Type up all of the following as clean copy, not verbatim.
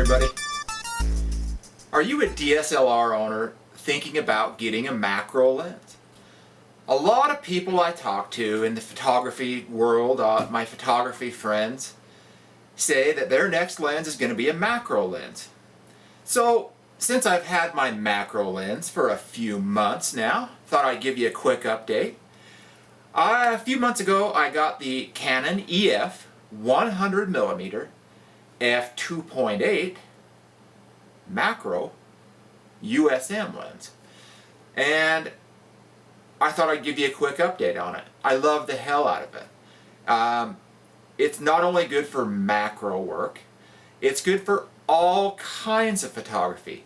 everybody. Are you a DSLR owner thinking about getting a macro lens? A lot of people I talk to in the photography world, my photography friends, say that their next lens is going to be a macro lens. So, since I've had my macro lens for a few months now, thought I'd give you a quick update. A few months ago I got the Canon EF 100mm f2.8 macro USM lens, and I thought I'd give you a quick update on it. I love the hell out of it. It's not only good for macro work, it's good for all kinds of photography.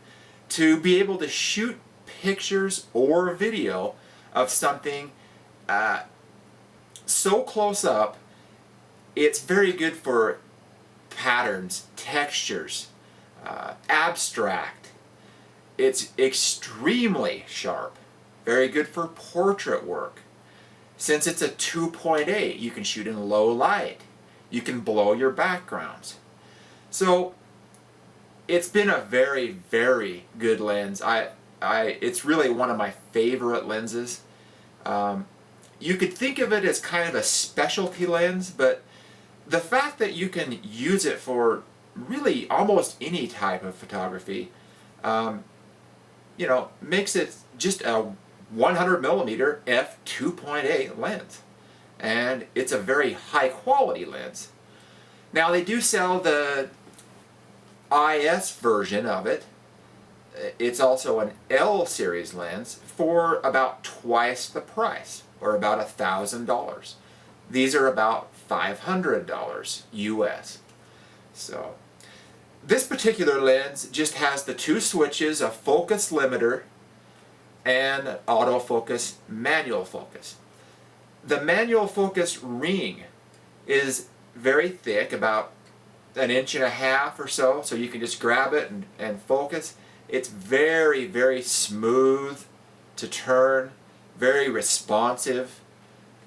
To be able to shoot pictures or video of something so close up, it's very good for patterns, textures, abstract. It's extremely sharp. Very good for portrait work. Since it's a 2.8, you can shoot in low light. You can blow your backgrounds. So it's been a very, very good lens. It's really one of my favorite lenses. You could think of it as kind of a specialty lens, but the fact that you can use it for really almost any type of photography, makes it just a 100mm f2.8 lens, and it's a very high quality lens. Now they do sell the IS version of it. It's also an L series lens for about twice the price, or about $1,000. These are about $500 US. So this particular lens just has the two switches, a focus limiter and autofocus manual focus. The manual focus ring is very thick, about 1.5 inches or so, so you can just grab it and focus. It's very, very smooth to turn, very responsive.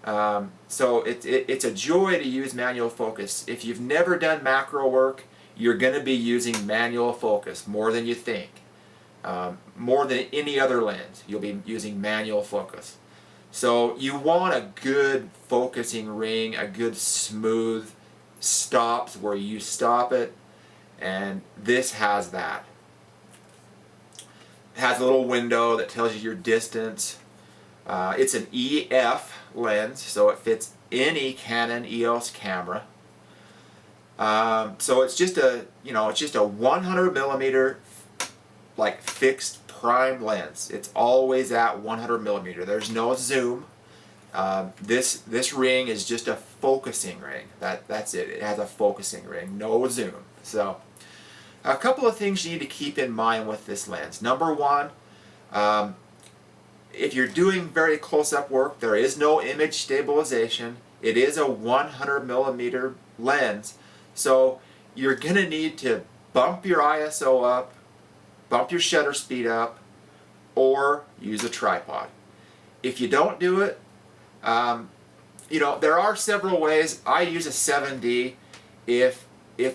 So it's a joy to use manual focus. If you've never done macro work, you're going to be using manual focus more than you think. More than any other lens, you'll be using manual focus. So you want a good focusing ring, a good smooth stops where you stop it, and this has that. It has a little window that tells you your distance. It's an EF lens, so it fits any Canon EOS camera. So it's just a 100mm like fixed prime lens. It's always at 100mm. There's no zoom. This ring is just a focusing ring. That's it. It has a focusing ring, no zoom. So a couple of things you need to keep in mind with this lens. Number one, if you're doing very close-up work, there is no image stabilization. It is a 100mm lens, so you're going to need to bump your ISO up, bump your shutter speed up, or use a tripod. If you don't do it, there are several ways. I use a 7D. If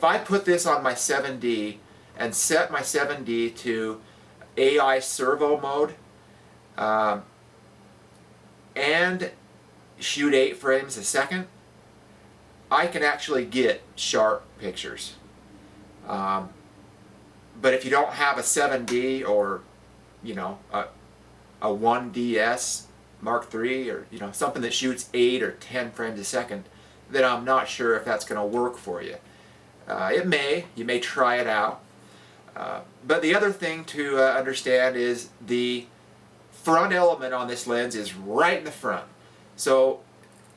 I put this on my 7D and set my 7D to AI servo mode, and shoot 8 frames a second, I can actually get sharp pictures. But if you don't have a 7D or a 1DS Mark III, or something that shoots 8 or 10 frames a second, then I'm not sure if that's going to work for you. You may try it out. But the other thing to understand is the front element on this lens is right in the front. So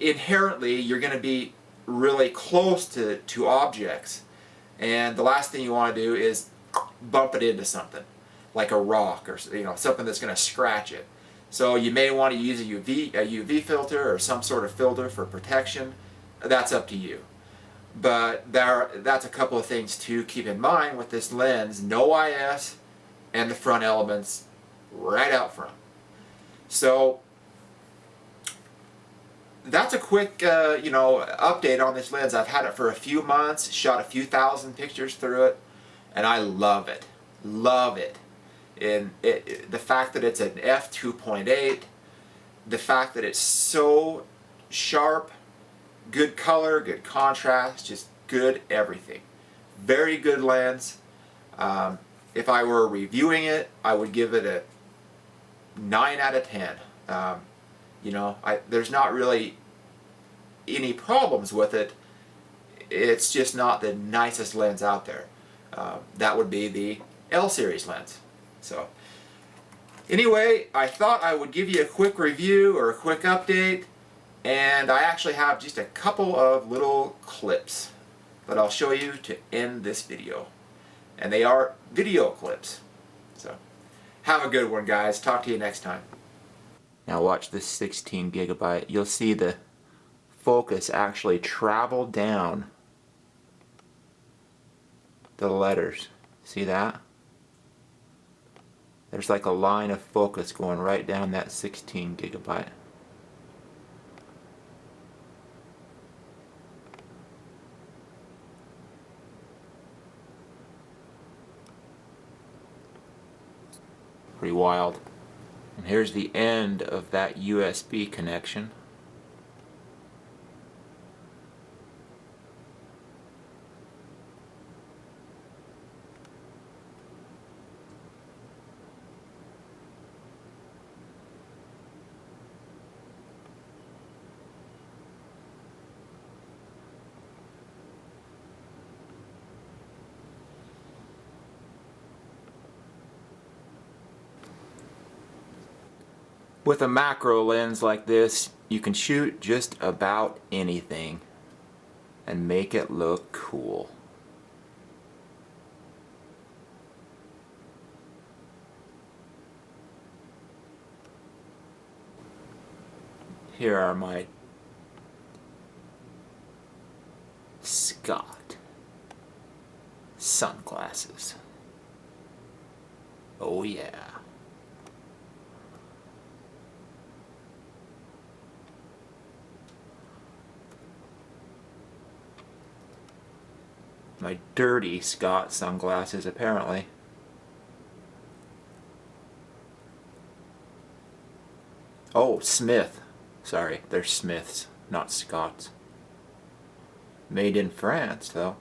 inherently you're going to be really close to objects, and the last thing you want to do is bump it into something like a rock or something that's going to scratch it. So you may want to use a UV filter or some sort of filter for protection. That's up to you. But that's a couple of things to keep in mind with this lens. No IS, and the front elements right out front. So that's a quick update on this lens. I've had it for a few months, shot a few thousand pictures through it, and I love it. Love it. And the fact that it's an f2.8, the fact that it's so sharp, good color, good contrast, just good everything. Very good lens. If I were reviewing it, I would give it a 9 out of 10. You know, there's not really any problems with it. It's just not the nicest lens out there. That would be the L series lens. So anyway, I thought I would give you a quick review or a quick update, and I actually have just a couple of little clips that I'll show you to end this video. And they are video clips. So have a good one, guys. Talk to you next time. Now watch this 16 gigabyte. You'll see the focus actually travel down the letters. See that? There's like a line of focus going right down that 16 gigabyte. Pretty wild. And here's the end of that USB connection. With a macro lens like this, you can shoot just about anything and make it look cool. Here are my Scott sunglasses. Oh yeah. My dirty Scott sunglasses, apparently. Oh, Smith. Sorry, they're Smiths, not Scott's. Made in France, though.